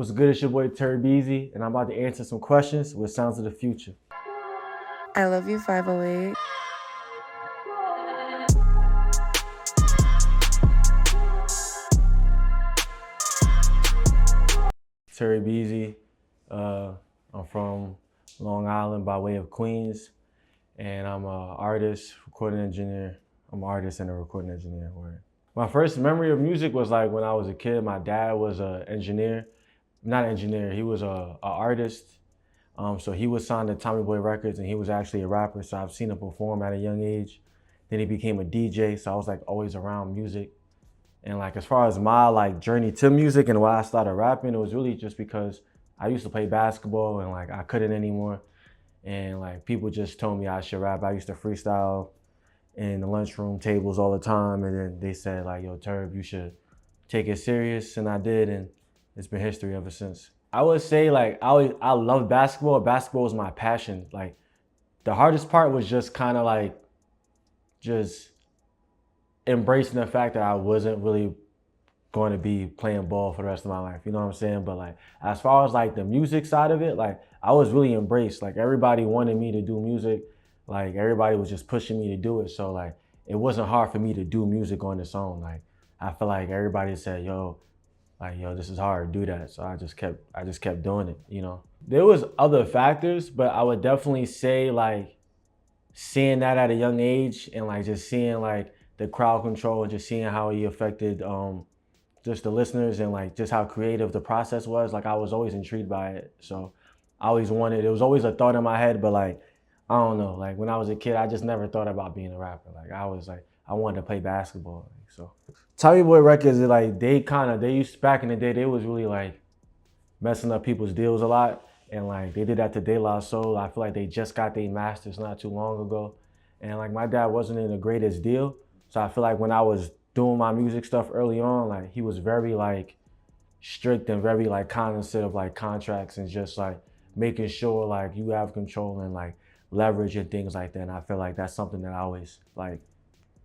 What's good? It's your boy Turbeazy, and I'm about to answer some questions with Sounds of the Future. I love you, 508. Turbeazy. I'm from Long Island by way of Queens, and I'm an artist, recording engineer. I'm an artist and a recording engineer. My first memory of music was like when I was a kid. My dad was an engineer, not an engineer. He was a artist. So he was signed to Tommy Boy Records, and he was actually a rapper. So I've seen him perform at a young age. Then he became a DJ. So I was like always around music. And like as far as my like journey to music and why I started rapping, it was really just because I used to play basketball and like I couldn't anymore. And like people just told me I should rap. I used to freestyle in the lunchroom tables all the time. And then they said like, yo, Turb, you should take it serious. And I did, and it's been history ever since. I would say like I love basketball. Basketball was my passion. Like the hardest part was just kind of like just embracing the fact that I wasn't really going to be playing ball for the rest of my life. You know what I'm saying? But like as far as like the music side of it, like I was really embraced. Like everybody wanted me to do music. Like everybody was just pushing me to do it. So like it wasn't hard for me to do music on its own. Like I feel like everybody said, yo, like, yo, this is hard, do that. So I just kept doing it, you know. There was other factors, but I would definitely say like seeing that at a young age and like just seeing like the crowd control and just seeing how he affected just the listeners and like just how creative the process was. Like I was always intrigued by it. So I always wanted, it was always a thought in my head, but like, I don't know, like when I was a kid, I just never thought about being a rapper. Like I was like, I wanted to play basketball. So Tommy Boy Records, like they used back in the day, they was really like messing up people's deals a lot. And like they did that to De La Soul. I feel like they just got their masters not too long ago. And like my dad wasn't in the greatest deal. So I feel like when I was doing my music stuff early on, like he was very like strict and very like cognizant of like contracts and just like making sure like you have control and like leverage and things like that. And I feel like that's something that I always like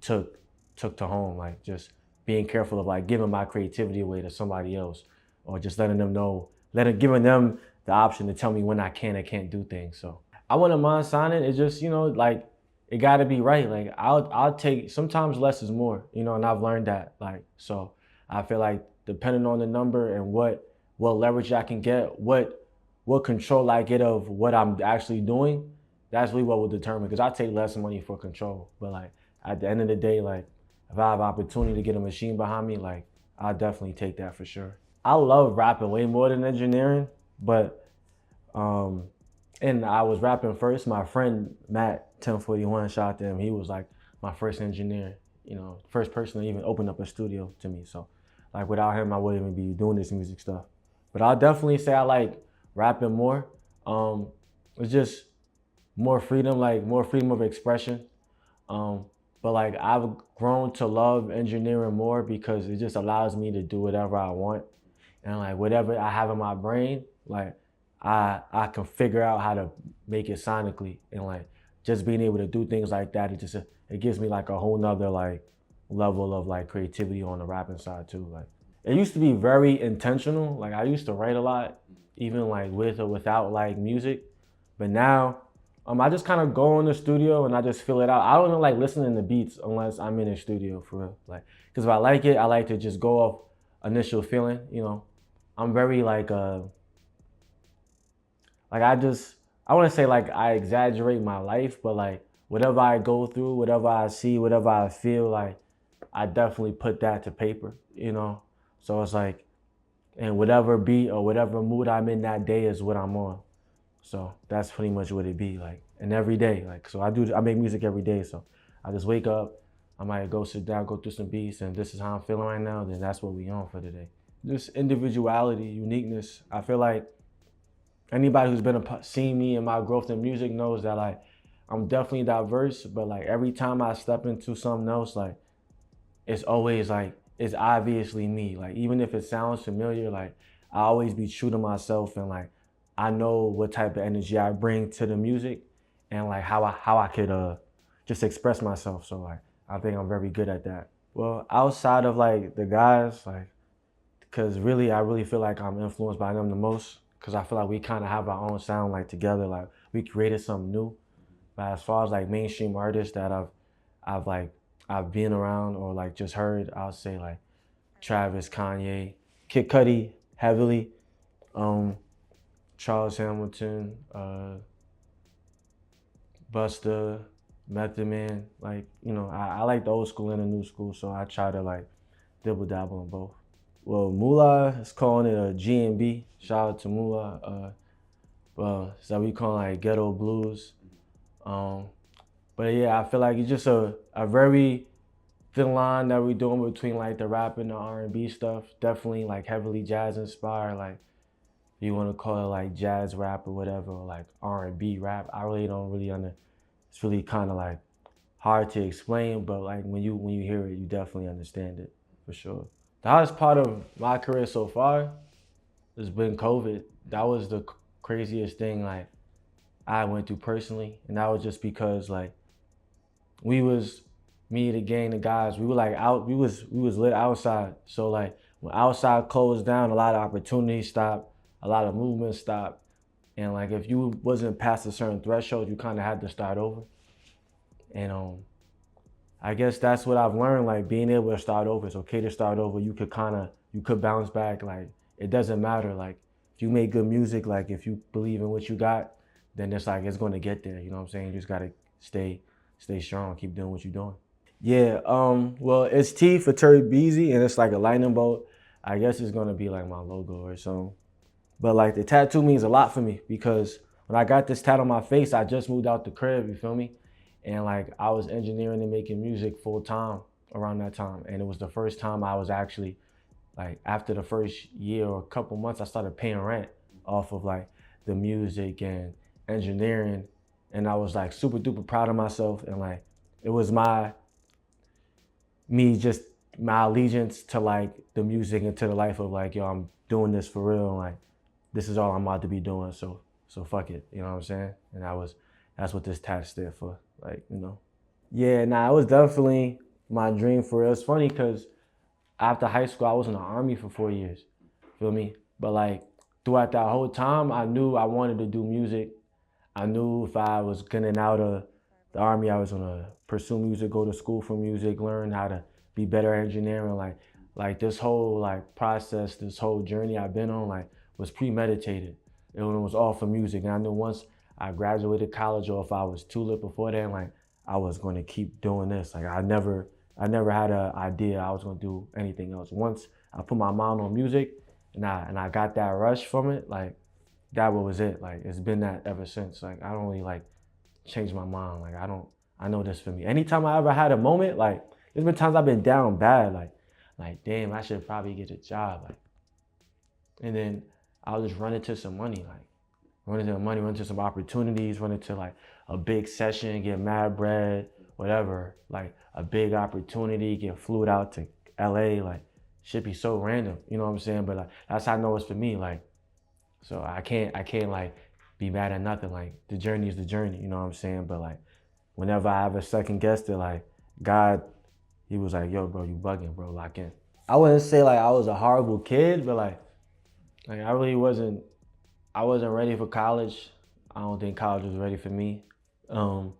took took to home, like just being careful of like giving my creativity away to somebody else, or just letting them know, giving them the option to tell me when I can and can't do things. So I wouldn't mind signing. It's just, you know, like it got to be right. Like I'll take, sometimes less is more, you know, and I've learned that. Like so, I feel like depending on the number and what leverage I can get, what control I get of what I'm actually doing, that's really what will determine. Because I take less money for control, but like at the end of the day, like if I have opportunity to get a machine behind me, like I'll definitely take that for sure. I love rapping way more than engineering, but and I was rapping first. My friend Matt 1041, shout out to him. He was like my first engineer, you know, first person to even open up a studio to me. So like without him, I wouldn't even be doing this music stuff. But I'll definitely say I like rapping more. It's just more freedom of expression. Um, but like I've grown to love engineering more because it just allows me to do whatever I want, and like whatever I have in my brain, like I can figure out how to make it sonically, and like just being able to do things like that, it gives me like a whole nother like level of like creativity on the rapping side too. Like it used to be very intentional. Like I used to write a lot, even like with or without like music, but now I just kind of go in the studio and I just feel it out. I don't even like listening to beats unless I'm in the studio for real. Like, because if I like it, I like to just go off initial feeling. You know, I'm very like I want to say like I exaggerate my life, but like whatever I go through, whatever I see, whatever I feel, like I definitely put that to paper. You know, so it's like, and whatever beat or whatever mood I'm in that day is what I'm on. So that's pretty much what it be like. And every day, like, so I make music every day. So I just wake up, I might go sit down, go through some beats, and this is how I'm feeling right now. Then that's what we on for today. Just individuality, uniqueness. I feel like anybody who's been seen me and my growth in music knows that like I'm definitely diverse, but like every time I step into something else, like it's always like it's obviously me. Like even if it sounds familiar, like I always be true to myself and like I know what type of energy I bring to the music and like how I could just express myself. So like I think I'm very good at that. Well, outside of like the guys, like because really, I really feel like I'm influenced by them the most. Because I feel like we kind of have our own sound like together. Like we created something new. But as far as like mainstream artists that I've like I've been around or like just heard, I'll say like Travis, Kanye, Kid Cudi, heavily, um, Charles Hamilton, Busta, Method Man. Like I like the old school and the new school, so I try to like dibble dabble in both. Well, Moolah is calling it a G&B. Shout out to Moolah. Well, so we call it like Ghetto Blues. Um, but yeah, I feel like it's just a very thin line that we're doing between like the rap and the R&B stuff. Definitely like heavily jazz inspired. Like you want to call it like jazz rap or whatever, or like R&B rap. I really don't really It's really kind of like hard to explain, but like when you hear it, you definitely understand it for sure. The hardest part of my career so far has been COVID. That was the craziest thing like I went through personally, and that was just because like we was me, the gang, the guys. We were like out. We was lit outside. So like when outside closed down, a lot of opportunities stopped, a lot of movement stopped, and like if you wasn't past a certain threshold, you kind of had to start over. And I guess that's what I've learned. Like being able to start over. It's okay to start over. You could bounce back. Like it doesn't matter. Like if you make good music, like if you believe in what you got, then it's like it's gonna get there. You know what I'm saying? You just gotta stay strong. Keep doing what you're doing. Yeah. Well, it's T for Turbeazy, and it's like a lightning bolt. I guess it's gonna be like my logo or something. But like the tattoo means a lot for me because when I got this tat on my face, I just moved out the crib, you feel me? And like I was engineering and making music full time around that time. And it was the first time I was actually like after the first year or a couple months, I started paying rent off of like the music and engineering. And I was like super duper proud of myself. And like it was me just my allegiance to like the music and to the life of like, yo, I'm doing this for real. And like this is all I'm about to be doing. So fuck it. You know what I'm saying? And that's what this tat stood for. Like. Yeah, nah, it was definitely my dream for real. It's funny because after high school I was in the army for 4 years. Feel me? But like throughout that whole time I knew I wanted to do music. I knew if I was getting out of the army, I was gonna pursue music, go to school for music, learn how to be better at engineering. Like this whole like process, this whole journey I've been on, like was premeditated. It was all for music, and I knew once I graduated college, or if I was too lit before then, like I was gonna keep doing this. Like I never had an idea I was gonna do anything else. Once I put my mind on music, and I got that rush from it, like that was it. Like it's been that ever since. Like I don't really like change my mind. Like I know this for me. Anytime I ever had a moment, like there's been times I've been down bad, like damn, I should probably get a job. Like and then I'll just run into some money, like run into money, run into some opportunities, run into like a big session, get mad bread, whatever, like a big opportunity, get flew out to LA, like shit be so random, you know what I'm saying? But like that's how I know it's for me. Like so I can't like be mad at nothing. Like the journey is the journey, you know what I'm saying? But like whenever I ever second guessed it, like God, he was like, yo, bro, you bugging, bro, lock in. I wouldn't say like I was a horrible kid, but like I really I wasn't ready for college. I don't think college was ready for me. Um,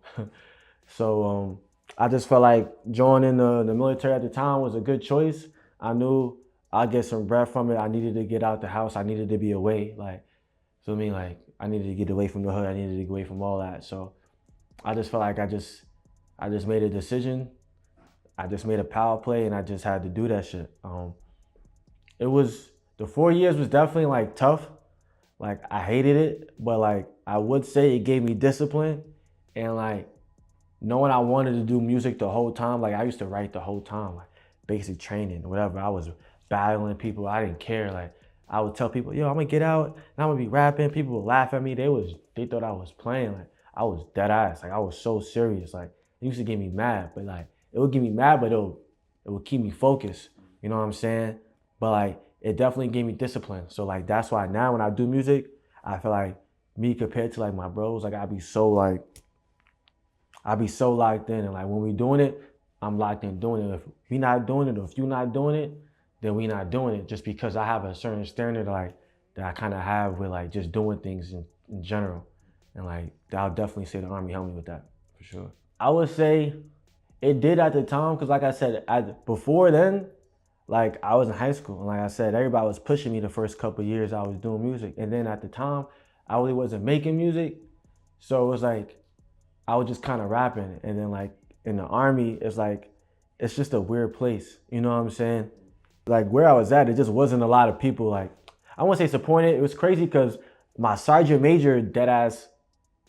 so I just felt like joining the military at the time was a good choice. I knew I'd get some breath from it. I needed to get out the house. I needed to be away. Like, so I mean, like I needed to get away from the hood. I needed to get away from all that. So I just felt like I just made a decision. I just made a power play, and I just had to do that shit. It was the 4 years was definitely like tough. Like I hated it, but like I would say it gave me discipline, and like knowing I wanted to do music the whole time. Like I used to write the whole time, like basic training, whatever. I was battling people. I didn't care. Like I would tell people, yo, I'm gonna get out and I'm gonna be rapping. People would laugh at me. They thought I was playing. Like I was dead ass. Like I was so serious. Like it used to get me mad, but like it would get me mad, but it would keep me focused. You know what I'm saying? But like it definitely gave me discipline. So like that's why now when I do music, I feel like me compared to like my bros, like I be so locked in, and like when we doing it, I'm locked in doing it. If we not doing it, or if you not doing it, then we not doing it, just because I have a certain standard like that I kind of have with like just doing things in general. And like I'll definitely say the Army helped me with that for sure. I would say it did at the time, because like I said, before then, like I was in high school, and like I said, everybody was pushing me the first couple of years I was doing music. And then at the time, I really wasn't making music. So it was like I was just kind of rapping. And then like in the Army, it's like it's just a weird place. You know what I'm saying? Like where I was at, it just wasn't a lot of people like, I won't say supporting it. It was crazy because my sergeant major, dead ass,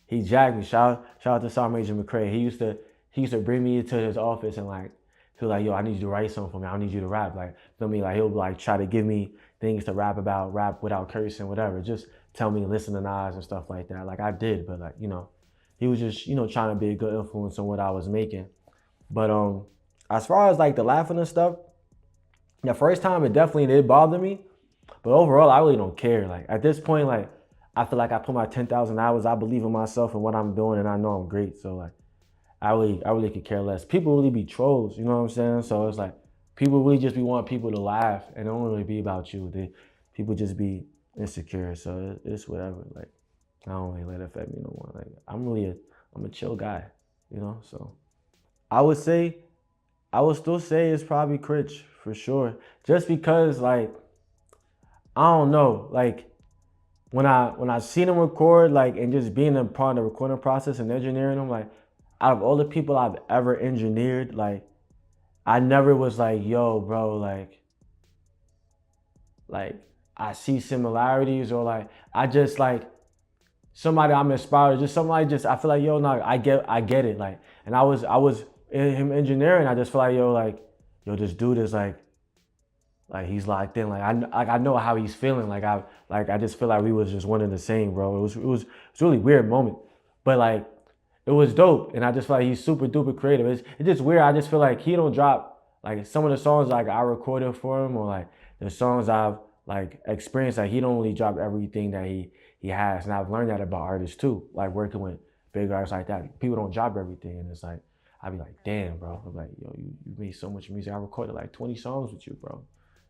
he jacked me. Shout out to Sergeant Major McCray. He used to bring me into his office, and like he was like, yo, I need you to write something for me. I need you to rap. Like, feel me? Like he'll like try to give me things to rap about, rap without cursing, whatever. Just tell me, listen to Nas and stuff like that. Like I did, but like, he was just, trying to be a good influence on what I was making. But as far as like the laughing and stuff, the first time it definitely did bother me. But overall, I really don't care. Like at this point, like I feel like I put my 10,000 hours. I believe in myself and what I'm doing, and I know I'm great. So like, I really could care less. People really be trolls, you know what I'm saying? So it's like people really just be wanting people to laugh, and it don't really be about you. People just be insecure. So it's whatever. Like I don't really let it affect me no more. Like I'm a chill guy, So I would say, I would still say it's probably Critch for sure. Just because like I don't know, like when I seen him record, like, and just being a part of the recording process and engineering him, like out of all the people I've ever engineered, like I never was like, yo, bro, like I see similarities, or like I just like somebody I'm inspired, just somebody, just I feel like, yo, no, I get it. Like, and I was in him engineering, I just feel like, yo, this dude is like he's locked in. I know how he's feeling. I just feel like we was just one and the same, bro. It was a really weird moment, but like it was dope. And I just feel like he's super duper creative. It's just weird. I just feel like he don't drop like some of the songs like I recorded for him, or like the songs I've like experienced. Like he don't really drop everything that he has, and I've learned that about artists too. Like working with big artists like that, people don't drop everything, and it's like I'd be like, damn, bro. I'm like, yo, you made so much music. I recorded like 20 songs with you, bro.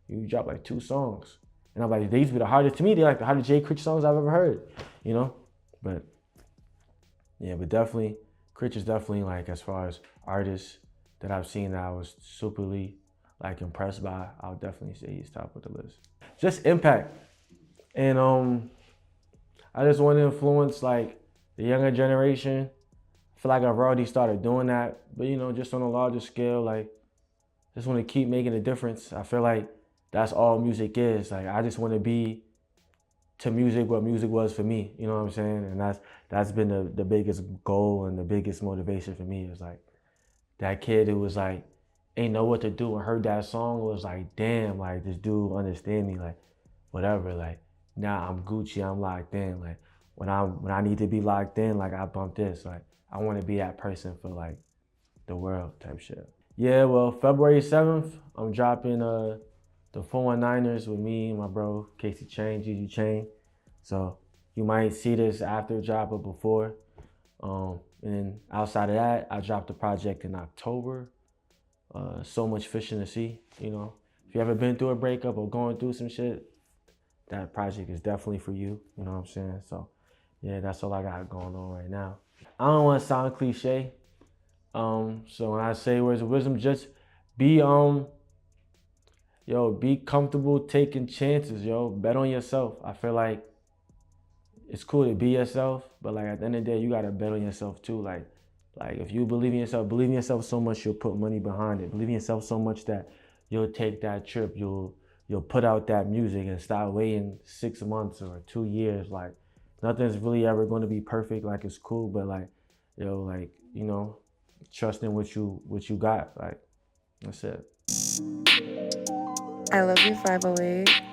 You dropped like 2 songs. And I'm like, they used to be the hardest to me. They're like the hardest Jay Critch songs I've ever heard. But yeah, but definitely, Critch is definitely like, as far as artists that I've seen that I was superly like impressed by, I would definitely say he's top of the list. Just impact. And I just want to influence like the younger generation. I feel like I've already started doing that, but just on a larger scale, like just want to keep making a difference. I feel like that's all music is. Like I just want to be to music what music was for me. You know what I'm saying? And that's been the biggest goal and the biggest motivation for me, is like that kid who was like ain't know what to do and heard that song, was like, damn, like this dude understand me, like whatever. Like now I'm Gucci, I'm locked in. Like when I need to be locked in, like I bump this. Like I want to be that person for like the world type shit. Yeah, well, February 7th, I'm dropping the 419ers with me and my bro, Casey Chain, Gigi Chain. So you might see this after drop or before. And then outside of that, I dropped the project in October. So much fish in the sea, If you ever been through a breakup or going through some shit, that project is definitely for you. You know what I'm saying? So yeah, that's all I got going on right now. I don't want to sound cliche. So when I say words of wisdom, just be be comfortable taking chances, yo. Bet on yourself. I feel like it's cool to be yourself, but like at the end of the day, you gotta bet on yourself too. Like if you believe in yourself so much, you'll put money behind it. Believe in yourself so much that you'll take that trip, you'll put out that music and stop waiting 6 months or 2 years. Like nothing's really ever going to be perfect. Like it's cool, but like trust in what you got. Like that's it. I love you, 508.